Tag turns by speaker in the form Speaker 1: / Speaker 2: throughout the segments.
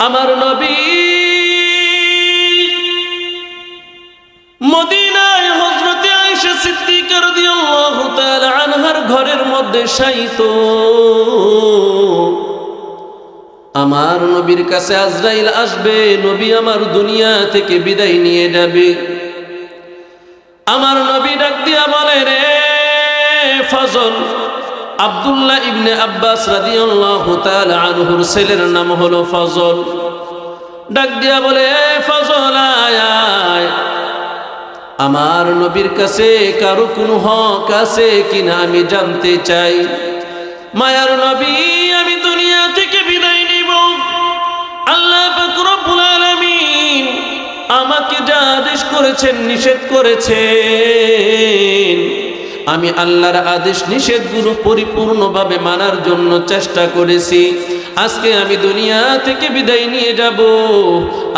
Speaker 1: আমার নবী মদিনায় হযরতে আয়েশা সিদ্দিকা রাদিয়াল্লাহু তাআলা আনহার ঘরের মধ্যে শায়িত। আমার নবীর কাছে আজরাইল আসবে, নবী আমার দুনিয়া থেকে বিদায় নিয়ে যাবে। আমার নবী ডাক দিয়া বলে, রে ফজল, আব্দুল্লাহ ইবনে আব্বাস রাদিয়াল্লাহু তাআলা আনহুর ছেলের নাম হলো ফজল। ডাক দিয়া বলে, ফজল আয় আয়, আমার নবীর কাছে কারো কোনো হক আছে কিনা আমি জানতে চাই। মায়ার নবী, আমি দুনিয়া থেকে বিদায় নিব। আল্লাহ পাক রব্বুল আলামিন আমাকে যা আদেশ করেছেন, নিষেধ করেছেন, আমি আল্লাহর আদেশ নিষেধগুলো পরিপূর্ণভাবে মানার জন্য চেষ্টা করেছি। আজকে আমি দুনিয়া থেকে বিদায় নিয়ে যাব।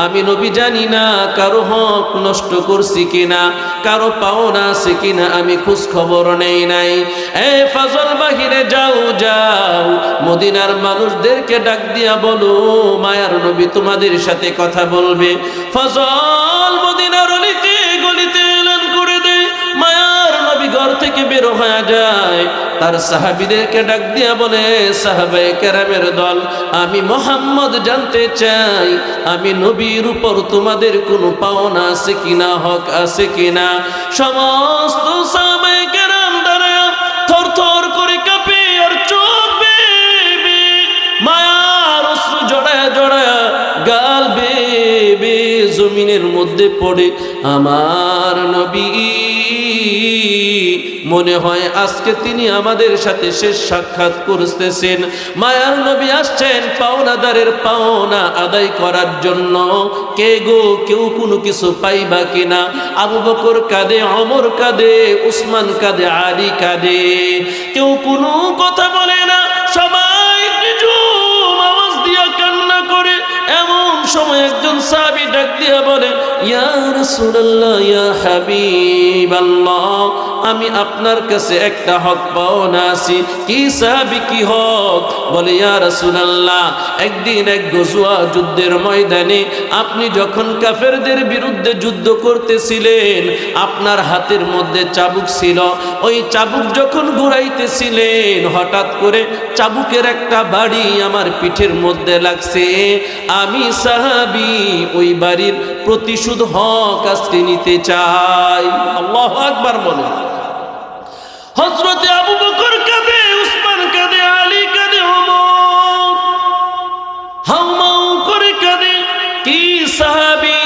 Speaker 1: আমি নবী জানি না কারো হক নষ্ট করছি কিনা, কারো পাওনা আছে কিনা, আমি খোঁজ খবর নেই নাই। এ ফজল, বাহিরে যাও যাও, মদিনার মানুষদেরকে ডাক দিয়া বলো মায়ার নবী তোমাদের সাথে কথা বলবে। ফজল মদিনার অলিতে গলিতে এলান করে দে। মায়ার নবী ঘর থেকে বের হয়ে যায়, তার সাহাবীদেরকে ডাক দিয়া বলে, সাহাবায়ে কেরামের দল, আমি মুহাম্মদ জানতে চাই আমি নবীর উপর তোমাদের কোনো পাওনা আছে কিনা, হক আছে কিনা। সমস্ত সাহাবায়ে কেরাম দাঁড়ায়া থরথর করে কাঁপে আর চোখ বেয়ে মায়ার অশ্রু জড়ায়া জড়ায়া গাল বেয়ে জমিনের মধ্যে পড়ে। আমার নবী মনে হয় আজকে তিনি আমাদের সাথে শেষ সাক্ষাৎ করতেছেন। মায়ার নবী আসছেন পাওনাদারের পাওনা আদায় করার জন্য। কে গো, কেউ কোনো কিছু পাইবা কিনা? আবু বকর কাঁদে, ওমর কাঁদে, উসমান কাঁদে, আলী কাঁদে, কেউ কোনো কথা বলে না। সবাই নিঝুম আওয়াজ দিয়া কান্না করে। এমন সময় একজন সাহাবী ডাক দিয়া বলে, ইয়া রাসূলুল্লাহ, ইয়া হাবিবাল্লাহ, আমি আপনার কাছে একটা হক পাওনা আছি। কি সাহাবী, কি হক? বলে, ইয়া রাসূলুল্লাহ, একদিন এক গজওয়া যুদ্ধের ময়দানে আপনি যখন কাফেরদের বিরুদ্ধে যুদ্ধ করতেছিলেন, আপনার হাতের মধ্যে চাবুক ছিল। ওই চাবুক যখন ঘুরাইতেছিলেন, হঠাৎ করে চাবুকের একটা বাড়ি আমার পিঠের মধ্যে লাগছে। আমি সাহাবী ওই বাড়ির প্রতিশোধ হক আজকে নিতে চাই। আল্লাহু আকবার বলে। হযরতে আবু বকর কাঁদে, উসমান কাঁদে, আলী কাঁদে, ওমর হাউমাউ করে কাঁদে। কি সাহাবী,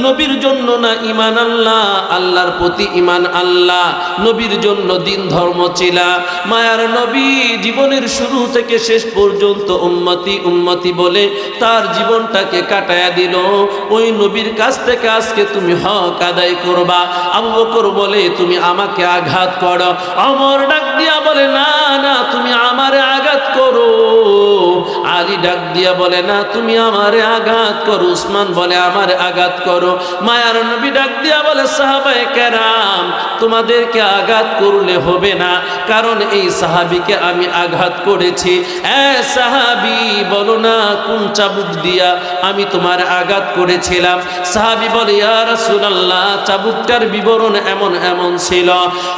Speaker 1: নবীর জন্য না ঈমান আল্লাহ, আল্লাহর প্রতি ঈমান আল্লাহ, নবীর জন্য দিন ধর্ম চিলা। মায়ার নবী জীবনের শুরু থেকে শেষ পর্যন্ত উম্মতি উম্মতি বলে তার জীবনটাকে কাটায়া দিল। ওই নবীর কাছ থেকে আজকে তুমি হক আদায় করবা। আবু বকর বলে, তুমি আমাকে আঘাত করো। ওমর ডাক দিয়া বলে, না না, তুমি আমারে আঘাত করো। আলী ডাক দিয়া বলে, না, তুমি আমারে আঘাত করো। উসমান বলে, আমারে আঘাত করো। মায়ার নবী ডাক দিয়া বলে, সাহাবায়ে কেরাম, তোমাদেরকে আঘাত করলে হবে না, কারণ এই সাহাবীকে আমি আঘাত করেছি। এ সাহাবী, বলো না কোন চাবুক দিয়া আমি তোমার আঘাত করেছিলাম? সাহাবী বলে, ইয়া রাসূলুল্লাহ, চাবুকটার বিবরণ এমন এমন ছিল।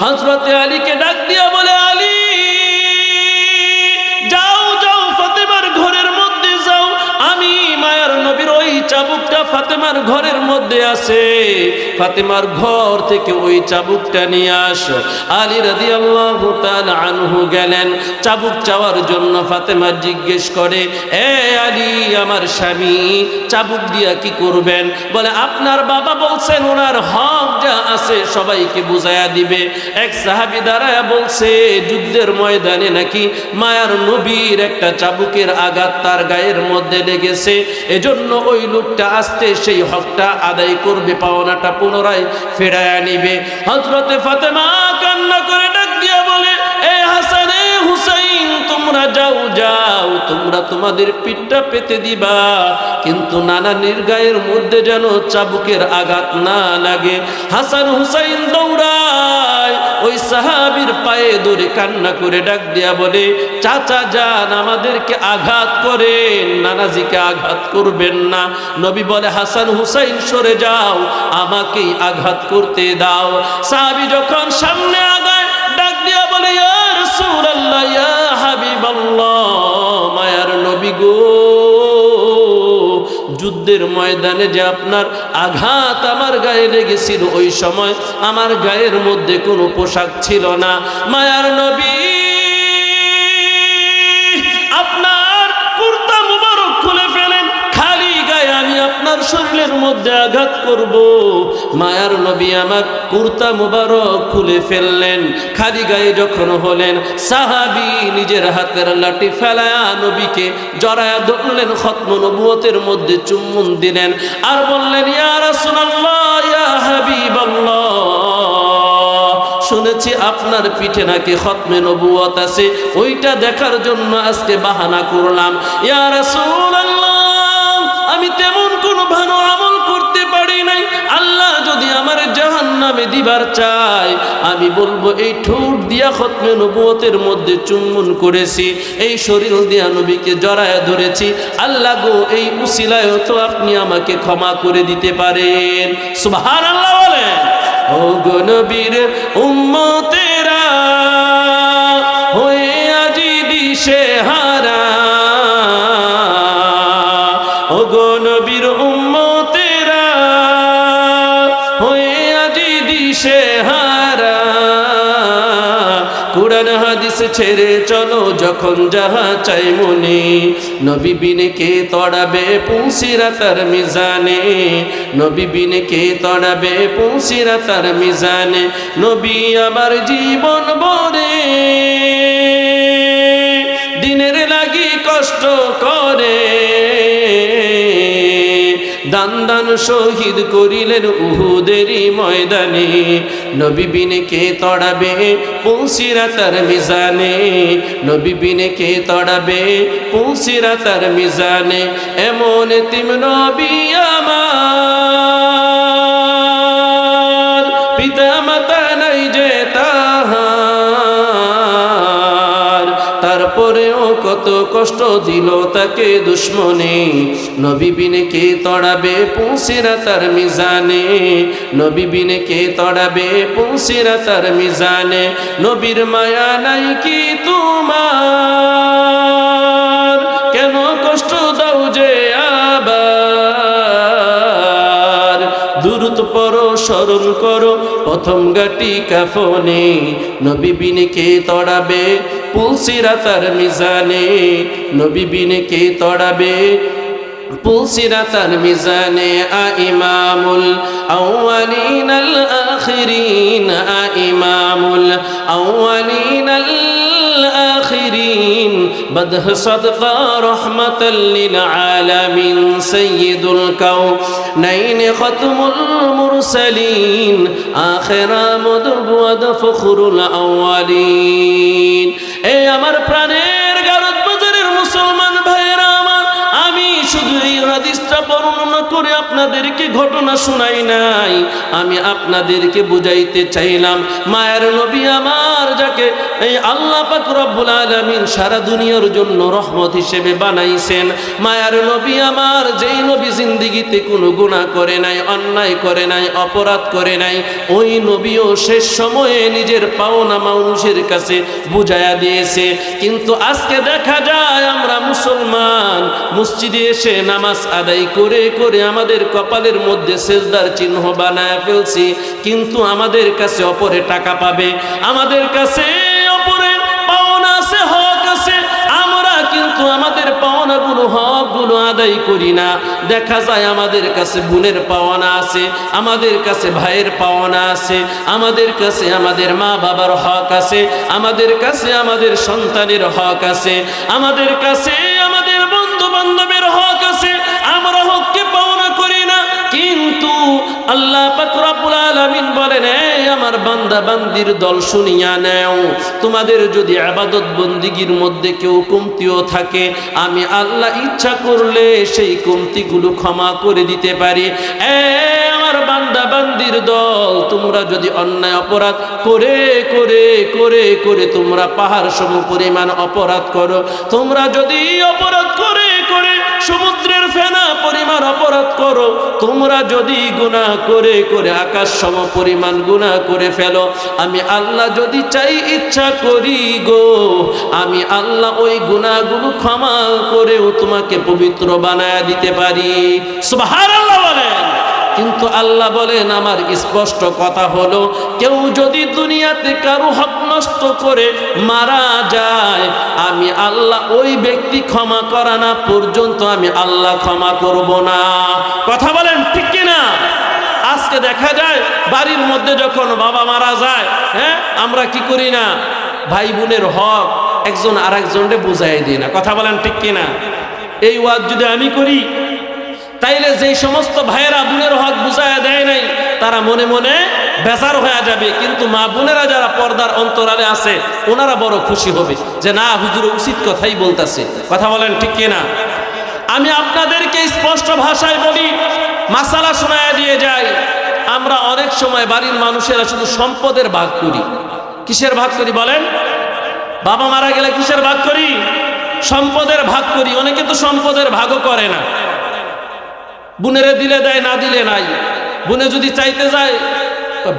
Speaker 1: হযরতে আলীকে ডাক দিয়া বলে, আলী, যাও যাও, ফাতেমার ঘরের মধ্যে যাও। আমি মায়ার নবীর ওই চাবুকটা ফাতেমার ঘরের মধ্যে আছে, ফাতেমার ঘর থেকে ওই চাবুকটা নিয়ে আসো। আলী রাদিয়াল্লাহু তাআলা আনহু গেলেন চাবুক চাওয়ার জন্য। ফাতেমা জিজ্ঞেস করে, এ আলী, আমার স্বামী চাবুক দিয়া কি করবেন? বলে, আপনার বাবা বলছেন ওনার হক যা আছে সবাইকে বুঝাইয়া দিবে। এক সাহাবী দাঁড়ায়া বলছে, যুদ্ধের ময়দানে নাকি মায়ার নবীর একটা চাবুকের আঘাত তার গায়ের মধ্যে লেগেছে, এজন্য ওই লোকটা আসতে সেই হকটা আদায় করবে, পাওনাটা পুনরায় ফেরায়া নিবে। হযরতে ফাতেমা কান্না করে ডাক দিয়া বলে, এ হাসান, এ হুসাইন, তোমরা যাও যাও, তোমরা তোমাদের পিঠটা পেতে দিবা, কিন্তু নানানির গায়ের মধ্যে যেন চাবুকের আঘাত না লাগে। হাসান হুসাইন দৌড়ায় ওই সাহাবীর পায়ে ধরে কান্না করে ডাক দিয়া বলে, চাচা যান, আমাদেরকে আঘাত করেন, নানাজিকে আঘাত করবেন না। নবী বলে, হাসান হুসাইন সরে যাও, আমাকেই আঘাত করতে দাও। সাহাবী যখন সামনে আগায় ডাক দিয়া বলে, ইয়া রাসূলুল্লাহ, ইয়া হাবিবাল্লাহ, মায়ার নবী গো, যুদ্ধের ময়দানে যে আপনার আঘাত আমার গায়ে লেগেছিল, ওই সময় আমার গায়ের মধ্যে কোনো পোশাক ছিল না। মায়ার নবী, আপনার কুর্তা মুবারক খুলে ফেলেন, খালি গায়ে আমি আপনার শরীরের মধ্যে আঘাত করব। মায়ার নবী আমার কুর্তা মুবারক খুলে ফেললেন, খালি গায়ে যখন হলেন, সাহাবী নিজের হাতের লাঠি ফেলায়া নবীকে জড়ায়া ধরলেন, খতম নবুয়তের মধ্যে চুম্বন দিলেন আর বললেন, ইয়া রাসূলুল্লাহ, ইয়া হাবিবাল্লাহ, শুনেছি আপনার পিঠে নাকি খতমে নবুয়ত আছে, ওইটা দেখার জন্য আজকে বাহানা করলাম। ইয়া রাসূলুল্লাহ, আমি তেমন কোনো ভালো আমল করতে পারি নাই, আল্লাহ যদি আমার জাহান্নামে দিবার চায়, আমি বলবো এই ঠোঁট দিয়া খতমে নবুয়তের মধ্যে চুম্বন করেছি, এই শরীর দিয়া নবীকে জড়ায় ধরেছি, আল্লাহ গো, এই উসিলায় তো আপনি আমাকে ক্ষমা করে দিতে পারেন। সুবহানাল্লাহ বলেন। ও গো নবীর উম্মতেরা হয়ে আজি দিশেহারা, ও গো নবীর উম্মতেরা হয়ে আজি দিশেহারা, কুরআন হাদিস ছেড়ে চলো যখন যাহা চাই মনে, নবী বিনে কে তড়াবে পুলসিরাতার মিজানে, নবী বিনে কে তড়াবে পুলসিরাতার মিজানে, নবী আমার জীবন ভরে দিনের লাগি কষ্ট করে, দান দান শহীদ করিলেন উহুদেরই ময়দানে, নবী বিনে কে তড়াবে পুলসিরাতার মিজানে, নবী বিনে কে তড়াবে পুলসিরাতার মিজানে, এমন এতিম নবী আমার, পিতা মাতা নাই যে তাহার, তারপরেও কত কষ্ট দিল তাকে দুশ্মনে, নবী বিনে কে তড়াবে পুলসিরাতার মিজানে, নবী বিনে কে তড়াবে পুলসিরাতার মিজানে, নবীর মায়া নাই কি তোমার, কেন কষ্ট দাও যে আবার, দুরূদ পড়ো স্মরণ করো প্রথম গাটি কাফনে, নবী বিনে কে তড়াবে পুলসিরাতার মিজানে, নবী বিনে কে তড়াবে পুলসিরাতার মিজানে, ইমামুল আউয়ালিন আল আখিরিন, ইমামুল আউয়ালিন আল আখিরিন, বদহ সদকা রহমাতাল লিল আলামিন, সাইয়্যিদুল কাউনাইন খতমুল মুরসালিন, আখিরা মুদওয়াদ ফখরুল আউয়ালিন। এই আমার প্রাণের গারদ বাজারের মুসলমান ভাইরা আমার, আমি শুধু এই হাদিসটা বর্ণনা করে আপনাদেরকে ঘটনা শোনাই নাই, আমি আপনাদেরকে বুঝাইতে চাইলাম, মায়ের নবী আমার, যাকে এই আল্লাহ পাক রব্বুল আলামিন সারা দুনিয়ার জন্য রহমত হিসেবে বানাইছেন, মায়ের নবী আমার, যেই নবী জিন্দেগিতে কোনো গুনাহ করে নাই, অন্যায় করে নাই, অপরাধ করে নাই, ওই নবীও শেষ সময়ে নিজের পাওনা মানুষের কাছে বুঝাইয়া দিয়েছে। কিন্তু আজকে দেখা যায় আমরা মুসলমান মসজিদে এসে নামাজ আদায় করে করে আমাদের কপালের মধ্যে সেজদার চিহ্ন বানায় ফেলছি, কিন্তু আমাদের কাছে অপরে টাকা পাবে, আমাদের কাছে অপরে পাওনা আছে, হক আছে, আমরা কিন্তু আমাদের পাওনাগুলো হকগুলো আদায় করি না। দেখা যায় আমাদের কাছে বোনের পাওনা আছে, আমাদের কাছে ভাইয়ের পাওনা আছে, আমাদের কাছে আমাদের মা বাবার হক আছে, আমাদের কাছে আমাদের সন্তানের হক আছে, আমাদের কাছে আমাদের বন্ধু বান্ধবের হক আছে, আমরা হককে পাওনা করি না। কিন্তু আল্লাহ পাক রব্বুল আলামিন বলেন, এই আমার বান্দা বান্দির দল, শুনিয়া নাও, তোমাদের যদি ইবাদত বন্দিগির মধ্যে কেউ কমতিও থাকে, আমি আল্লাহ ইচ্ছা করলে সেই কমতিগুলো ক্ষমা করে দিতে পারি। আমার বান্দা বান্দির দল, তোমরা যদি অন্যায় অপরাধ করে করে করে করে তোমরা পাহাড় সম পরিমাণ অপরাধ করো, তোমরা যদি অপরাধ করে করে সমুদ্রের ফেনা পরিমাণ অপরাধ করো, তোমরা যদি গুনাহ করে করে আকাশ সম পরিমাণ গুনাহ করে ফেলো, আমি আল্লাহ যদি চাই ইচ্ছা করি গো, আমি আল্লাহ ওই গুনাহগুলো ক্ষমা করেও তোমাকে পবিত্র বানায়া দিতে পারি। সুবহানাল্লাহ বলেন। কিন্তু আল্লাহ বলেন, আমার স্পষ্ট কথা হলো, কেউ যদি দুনিয়াতে কারো হক নষ্ট করে মারা যায়, আমি আল্লাহ ওই ব্যক্তি ক্ষমা করা না পর্যন্ত আমি আল্লাহ ক্ষমা করব না। কথা বলেন ঠিক কিনা? আজকে দেখা যায় বাড়ির মধ্যে যখন বাবা মারা যায়, হ্যাঁ, আমরা কি করি না, ভাই বোনের হক একজন আর একজনকে বুঝাই দিই না। কথা বলেন ঠিক কিনা? এই ওয়াজ যদি আমি করি, তাইলে যেই সমস্ত ভাইয়েরা বোনের হক বুঝাইয়া দেয় নাই, তারা মনে মনে বেজার হয়ে যাবে, কিন্তু মা বোনেরা যারা পর্দার অন্তরালে আছে ওনারা বড় খুশি হবে যে না, হুজুর উচিত কথাই বলতেছে। কথা বলেন ঠিক কিনা? আমি আপনাদেরকে স্পষ্ট ভাষায় বলি, মাসালা শোনায়া দিয়ে যাই। আমরা অনেক সময় বাড়ির মানুষেরা শুধু সম্পদের ভাগ করি। কিসের ভাগ করি বলেন? বাবা মারা গেলে কিসের ভাগ করি? সম্পদের ভাগ করি। অনেকে তো সম্পদের ভাগও করে না, বোনেরে দিলে দেয়, না দিলে নাই। বোনে যদি চাইতে যায়,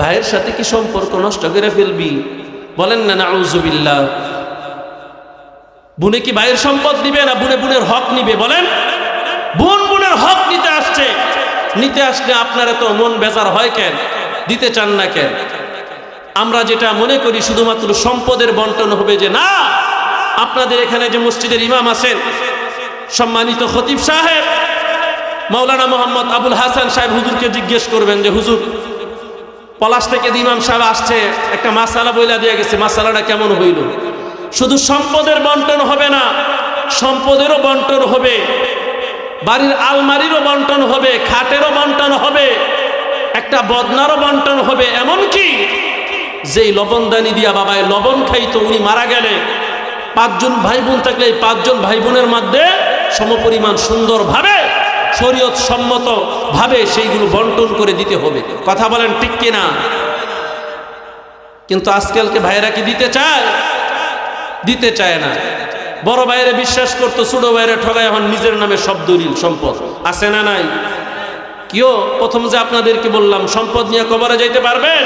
Speaker 1: ভাইয়ের সাথে কি সম্পর্ক নষ্ট করে ফেলবি? বলেন না নাউজুবিল্লাহ। বোনে কি ভাইয়ের সম্পদ নিবে না বোনে বোনের হক নিবে? বলেন। বোন বোনের হক নিতে আসছে, নিতে আসলে আপনার এত মন বেজার হয় কেন? দিতে চান না কেন? আমরা যেটা মনে করি শুধুমাত্র সম্পদের বন্টন হবে, যে না, আপনাদের এখানে যে মসজিদের ইমাম আছেন, সম্মানিত খতিব সাহেব মাওলানা মোহাম্মদ আবুল হাসান সাহেব, হুজুরকে জিজ্ঞেস করবেন যে হুজুর, পলাশ থেকে ইমাম সাহেব আসছে, একটা মাসালা বইলা দিয়ে গেছে, মাসালাটা কেমন হইল? শুধু সম্পদের বন্টন হবে না, সম্পদেরও বন্টন হবে, বাড়ির আলমারিরও বন্টন হবে, খাটেরও বন্টন হবে, একটা বদনারও বন্টন হবে। এমনকি যেই লবণদানি দিয়া বাবায় লবণ খাইতো, উনি মারা গেলে 5 জন ভাই বোন থাকলে 5 জন ভাই বোনের মধ্যে সমপরিমাণ সুন্দরভাবে শরীয়ত সম্মত ভাবে সেইগুলো বন্টন করে দিতে হবে। কথা বলেন ঠিক কিনা? কিন্তু আজকালকে ভাইয়েরা কি দিতে চায়? দিতে চায় না। বড় ভাইয়েরা বিশ্বাস করতো, ছোট ভাইয়েরা ঠগায়, এখন নিজের নামে সব দলিল সম্পদ আছে না নাই? কিও প্রথম যে আপনাদেরকে বললাম, সম্পদ নিয়ে কবরে যাইতে পারবেন?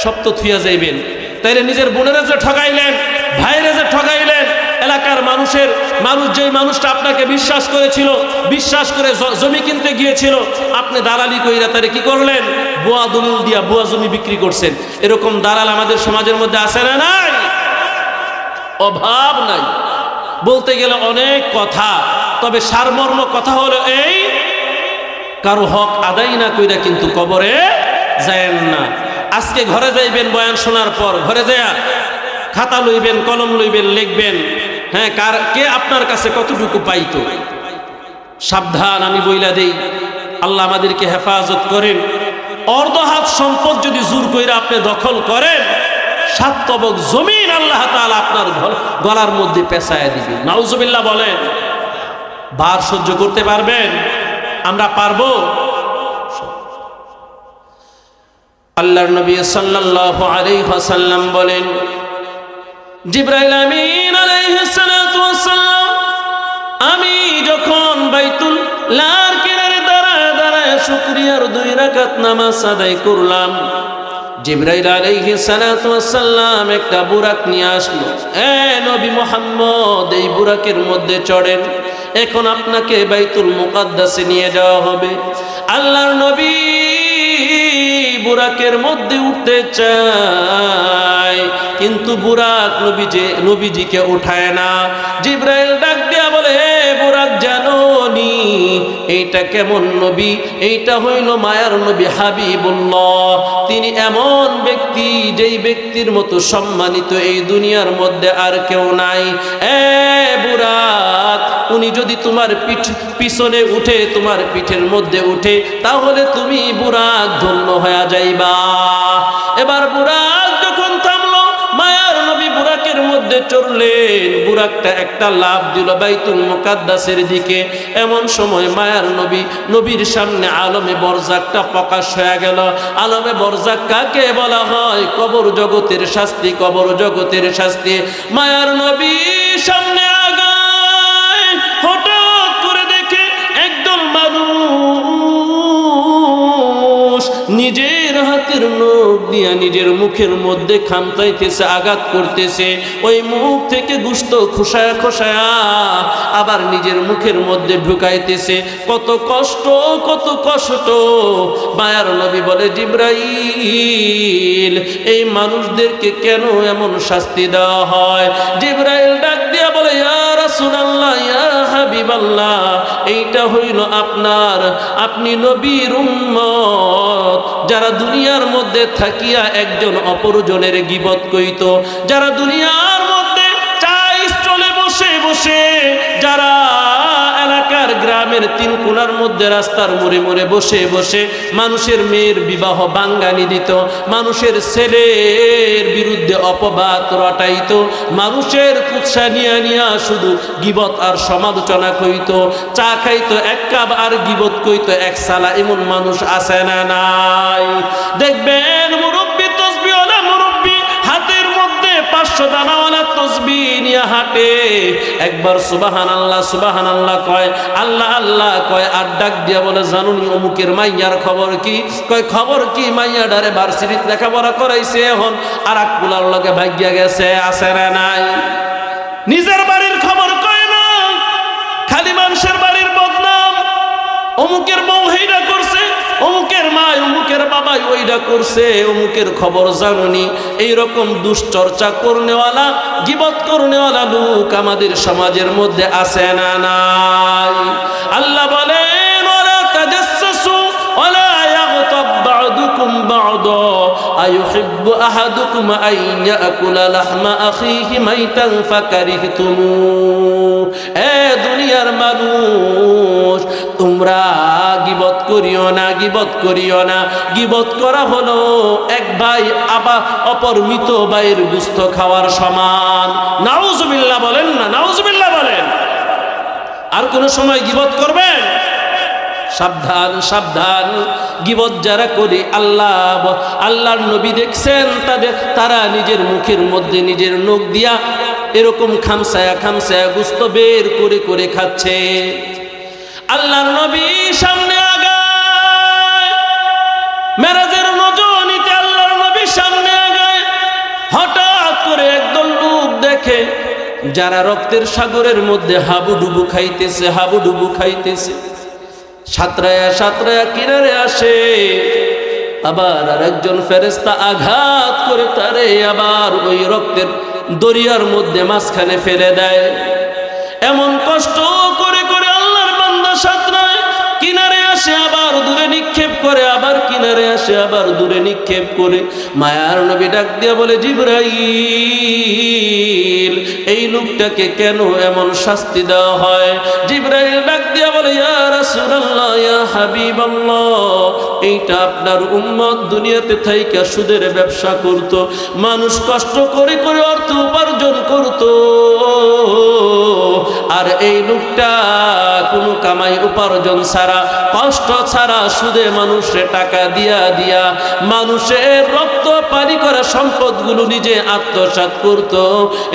Speaker 1: সব তো থুইয়া যাইবেন। তাইলে নিজের বোনেরা যে ঠগাইলেন, ভাইয়েরা যে ঠগাইলেন, এলাকার মানুষ যেই মানুষটা আপনাকে বিশ্বাস করেছিল, বিশ্বাস করে জমি কিনতে গিয়েছিল, আপনি দালালি কইরা তারে কি করলেন? বুয়া দলিল দিয়া বুয়া জমি বিক্রি করছেন। এরকম দালাল আমাদের সমাজের মধ্যে আছে না নাই? অভাব নাই। বলতে গেলে অনেক কথা, তবে সারমর্ম কথা হলো এই, কারো হক আদায় না কইরা কিন্তু কবরে যায়েন না। আজকে ঘরে যাইবেন বয়ান শোনার পর, ঘরে যায়া খাতা লইবেন, কলম লইবেন, লিখবেন, হ্যাঁ, কে আপনার কাছে কতটুকু পাইতো। সাবধান, আমি বইলা দেই, আল্লাহ আমাদেরকে হেফাজত করেন। অর্ধ হাত সম্পদ যদি জোর কইরা আপনি দখল করেন, 7 তবক জমিন আল্লাহ তাআলা আপনার গলার মধ্যে পেঁচায়া দিবে। নাউজুবিল্লাহ বলেন। ভার সহ্য করতে পারবেন? আমরা পারবো? আল্লাহর নবী সাল্লাল্লাহু আলাইহি ওয়াসাল্লাম বলেন, জিবরাইল আমিন আলাইহিস সালাতু ওয়াস সালাম, আমি যখন বাইতুল্লাহর কিনারে দাঁড়ায় দাঁড়ায় শুকরিয়ার 2 রাকাত নামাজ আদায় করলাম, জিবরাইল আলাইহিস সালাতু ওয়াস সালাম একটা বুরাক নিয়ে আসলো। এ নবী মুহাম্মদ, এই বুরাকের মধ্যে চড়েন, এখন আপনাকে বাইতুল মুকাদ্দাসে নিয়ে যাওয়া হবে। আল্লাহর নবী বুরাকের মধ্যে উঠতে চায়, কিন্তু বুরাক নবীজিকে উঠায় না। জিবরাইল ডাক দিয়া বলে, হে বুরাক, জানো নি এইটা কেমন নবী? এইটা হইল মায়ার নবী হাবিবুল্লাহ। তিনি এমন ব্যক্তি, যেই ব্যক্তির মতো সম্মানিত এই দুনিয়ার মধ্যে আর কেউ নাই। এ বুরাক, উনি যদি তোমার পিছনে উঠে, তোমার পিঠের মধ্যে উঠে, তাহলে তুমি বুরাক ধন্য হয়ে যাইবা। এবার বুরাক যখন থামলো, মায়ার নবী বুরাকের মধ্যে চড়লেন, বুরাকটা একটা লাফ দিল বাইতুল মুকাদ্দাসের দিকে। এমন সময় মায়ার নবী, নবীর সামনে আলমে বরজাকটা প্রকাশ হয়ে গেল। আলমে বরজাক কাকে বলা হয়? কবর জগতের শাস্তি, কবর জগতের শাস্তি। মায়ার নবী সামনে আগায়, হঠাৎ করে দেখে একদল মানুষ নিজের হাতের নখ দিয়া নিজের মুখের মধ্যে খামতাইতেছে, আঘাত করতেছে। ওই মুখ থেকে গোশত খোসায়া খোসায়া আবার নিজের মুখের মধ্যে ঢুকাইতেছে। কত কষ্ট, কত কষ্ট। মায়ার নবী বলে, জিবরাইল, এই মানুষদেরকে কেন এমন শাস্তি দেওয়া হয়? জিবরাইল ডাক দিয়া বলে, ইয়া রাসূলুল্লাহ, ইয়া হাবিবাল্লাহ, এইটা হইল আপনি নবীর উম্মত, যারা দুনিয়ার মধ্যে থাকিয়া একজন অপরজনের গীবত কইত, যারা দুনিয়ার মধ্যে চাই চলে বসে বসে, যারা এলাকার গ্রামের তিন কোণার মধ্যে রাস্তার মোড়ে মোড়ে বসে বসে মানুষের মেয়ের বিবাহ বাঙ্গানি দিত, মানুষের ছেলের বিরুদ্ধে অপবাদ রটাইত, মানুষের কুৎসা নিয়া নিয়া শুধু গীবত আর সমালোচনা কইত, চা খাইতো এক কাপ আর গীবত কইতো এক সালা। এমন মানুষ আছে না নাই? দেখবেন মুরব্বী, তসবিহওয়ালা মুরব্বী, হাতের মধ্যে 500 দানাওয়ালা তসবিহ নিয়ে হাঁটে। একবার সুবহানাল্লাহ সুবহানাল্লাহ কয়, আল্লাহ আল্লাহ কয়, আর ডাক দিয়া বলে, জানুনি অমুকের মাইয়ার খবর কি? কয়, খবর কি? মাইয়া ডারে ভার্সিটিতে লেখাপড়া করাইছে, এখন আর এক কুলার লগে ভাগ্যা গেছে, আছে না নাই? নিজের বাড়ির খবর কয় না, খালি মানুষের বাড়ির বদনাম। অমুকের বউ হেইডা করছে, অমুকের মা, অমুকের বাবাই ওইটা করছে, অমুকের খবর জানুনি। এইরকম দুশ্চর্চা করনেওয়ালা, গীবত করনেওয়ালা লোক আমাদের সমাজের মধ্যে আছে না নাই? আল্লাহ বলেন, ওয়ালা তাজাসসু ওয়ালা ইয়াগতাব বা'দুকুম বা'দা আইয়ুহিব্বু আহাদুকুম আন ইয়াকুলা লাহমা আখিহি মাইতান ফাকারিহতুমু। এ দুনিয়ার মানুষ, তোমরা গীবত করিও না, গীবত করিও না। গীবত করা হলো এক ভাই আবার অপর মৃত ভাইয়ের গোশত খাওয়ার সমান। নাউজুবিল্লাহ বলেন না, নাউজুবিল্লাহ বলেন। আর কোন সময় গীবত করবেন? সাবধান, সাবধান। গীবত যারা করে, আল্লাহর নবী দেখছেন তারা নিজের মুখের মধ্যে নিজের নখ দিয়া এরকম খামসায়া খামসায়া গোশত বের করে করে খাচ্ছে। আল্লাহর নবী সামনে আগায়, মেরাজের রজনীতে আল্লাহর নবী সামনে আগায়। হঠাৎ করে একদল লোক দেখে যারা রক্তের সাগরের মধ্যে হাবুডুবু খাইতেছে, হাবুডুবু খাইতেছে। সাঁতরায়া সাঁতরায়া কিনারে আসে, আবার আরেকজন ফেরেশতা আঘাত করে তারে আবার ওই রক্তের দরিয়ার মধ্যে মাঝখানে ফেলে দেয়। এমন কষ্ট করে করে আল্লাহর বান্দা সাঁতরায়, কিনারে আসে আবার দূরে নিক্ষেপ করে, আবার কিনারে আসে আবার দূরে নিক্ষেপ করে। মায়ার নবী ডাক দিয়া বলে, জিবরাইল, এই লোকটাকে কেন এমন শাস্তি দেওয়া হয়? জিবরাইল ডাক দিয়া বলে, ইয়া রাসূলুল্লাহ, ইয়া হাবিবাল্লাহ, এইটা আপনার উম্মত দুনিয়াতে থাইকা সুদের ব্যবসা করত, মানুষ কষ্ট করে করে অর্থ উপার্জন করত, আর এই লোকটা কোনো কামাই উপার্জন ছাড়া, কষ্ট ছাড়া সুদে মানুষের টাকা দিয়া দিয়া মানুষের রক্ত পানি করা সম্পদগুলো নিজে আত্মসাৎ করত।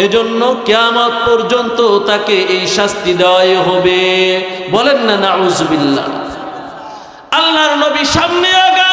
Speaker 1: এজন্য কিয়ামত পর্যন্ত তাকে এই শাস্তি দেওয়াই হবে। বলেন না নাউজুবিল্লাহ। আল্লাহর নবী সামনে আগা